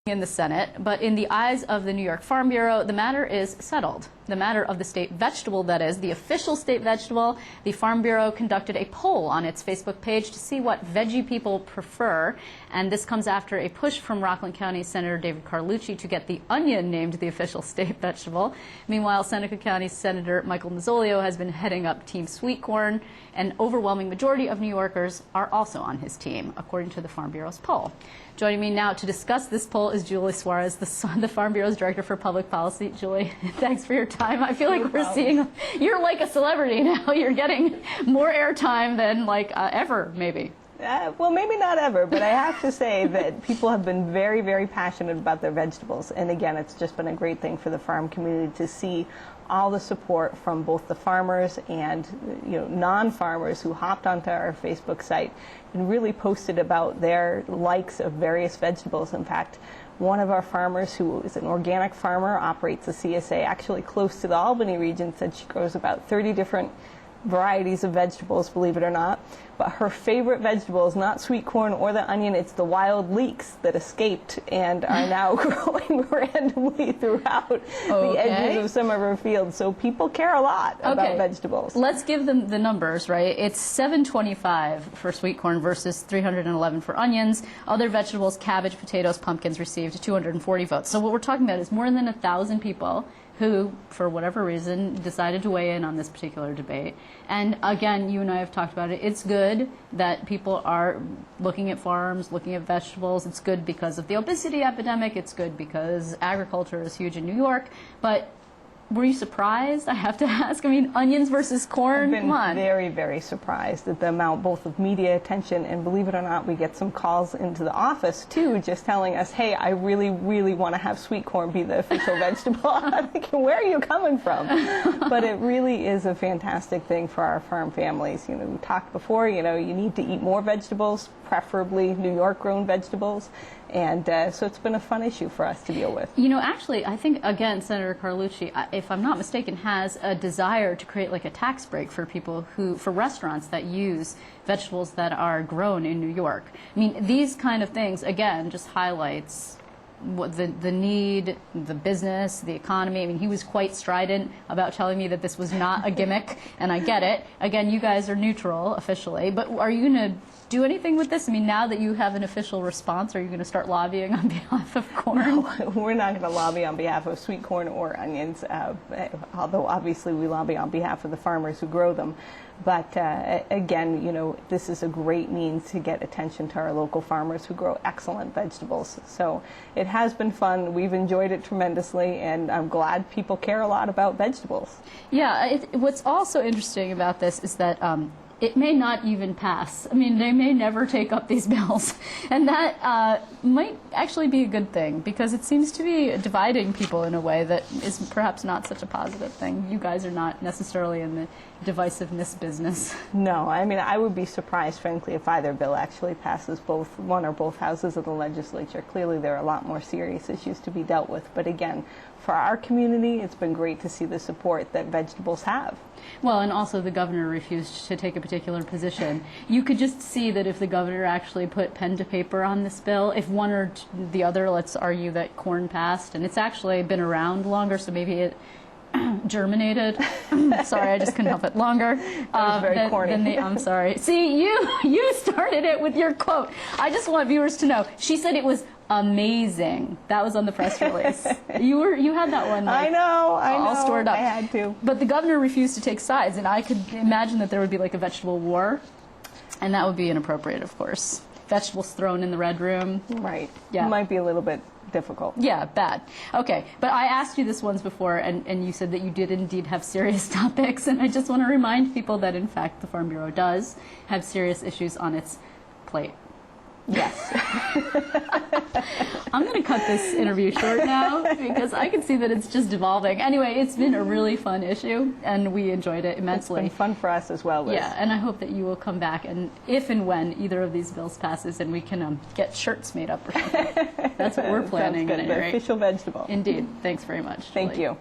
in the Senate, but in the eyes of the New York Farm Bureau, the matter is settled. The matter of the state vegetable, that is, the official state vegetable. The Farm Bureau conducted a poll on its Facebook page to see what veggie people prefer, and this comes after a push from Rockland County Senator David Carlucci to get the onion named the official state vegetable. Meanwhile, Seneca County Senator Michael Mazzolio has been heading up Team Sweet Corn. An overwhelming majority of New Yorkers are also on his team, according to the Farm Bureau's poll. Joining me now to discuss this poll is Julie Suarez, the Farm Bureau's Director for Public Policy. Julie, thanks for your time. I feel like we're seeing, you're like a celebrity now. You're getting more airtime than like ever, maybe. Well, maybe not ever, but I have to say that people have been very, very passionate about their vegetables. And again, it's just been a great thing for the farm community to see all the support from both the farmers and non-farmers who hopped onto our Facebook site and really posted about their likes of various vegetables. In fact, one of our farmers, who is an organic farmer, operates a CSA actually close to the Albany region, said she grows about 30 different varieties of vegetables, believe it or not. But her favorite vegetable is not sweet corn or the onion, it's the wild leeks that escaped and are now growing randomly throughout the edges of some of her fields. So people care a lot about vegetables. Let's give them the numbers, right? It's 725 for sweet corn versus 311 for onions. Other vegetables, cabbage, potatoes, pumpkins, received 240 votes. So what we're talking about is more than 1,000 people who, for whatever reason, decided to weigh in on this particular debate. And again, you and I have talked about it. It's good that people are looking at farms, looking at vegetables. It's good because of the obesity epidemic. It's good because agriculture is huge in New York. But were you surprised? I have to ask. I mean, onions versus corn? I've been very, very surprised at the amount both of media attention and, believe it or not, we get some calls into the office too, just telling us, hey, I really, really want to have sweet corn be the official vegetable. I'm thinking, where are you coming from? But it really is a fantastic thing for our farm families. You know, we talked before, you need to eat more vegetables, preferably New York-grown vegetables. And so it's been a fun issue for us to deal with. You know, actually, I think, again, Senator Carlucci, if I'm not mistaken, has a desire to create like a tax break for people for restaurants that use vegetables that are grown in New York. I mean, these kind of things, again, just highlights what the need, the business, the economy. I mean, he was quite strident about telling me that this was not a gimmick, and I get it. Again, you guys are neutral officially, but are you going to do anything with this? I mean, now that you have an official response, are you going to start lobbying on behalf of corn? No, we're not going to lobby on behalf of sweet corn or onions, although obviously we lobby on behalf of the farmers who grow them. But again, this is a great means to get attention to our local farmers who grow excellent vegetables. So it has been fun. We've enjoyed it tremendously, and I'm glad people care a lot about vegetables. Yeah, what's also interesting about this is that it may not even pass. I mean, they may never take up these bills. And that might actually be a good thing, because it seems to be dividing people in a way that is perhaps not such a positive thing. You guys are not necessarily in the divisiveness business. No, I mean, I would be surprised, frankly, if either bill actually passes one or both houses of the legislature. Clearly, there are a lot more serious issues to be dealt with. But again, for our community, it's been great to see the support that vegetables have. Well, and also the governor refused to take a particular position. You could just see that if the governor actually put pen to paper on this bill, if one or the other, let's argue that corn passed, and it's actually been around longer, so maybe it germinated. Sorry, I just couldn't help it. Longer. That was very corny. I'm sorry. See, you started it with your quote. I just want viewers to know. She said it was amazing. That was on the press release. You had that one. Like, I know. All stored up. I had to. But the governor refused to take sides, and I could imagine that there would be like a vegetable war, and that would be inappropriate, of course. Vegetables thrown in the red room. Right. Yeah. It might be a little bit difficult. Yeah, bad. Okay, but I asked you this once before, and you said that you did indeed have serious topics, and I just want to remind people that, in fact, the Farm Bureau does have serious issues on its plate. Yes. I'm going to cut this interview short now because I can see that it's just devolving. Anyway, it's been a really fun issue, and we enjoyed it immensely. It's been fun for us as well, Liz. Yeah, and I hope that you will come back, and if and when either of these bills passes, and we can get shirts made up or something. That's what we're planning. Sounds good. The official vegetable. Indeed. Thanks very much. Thank Julie. you.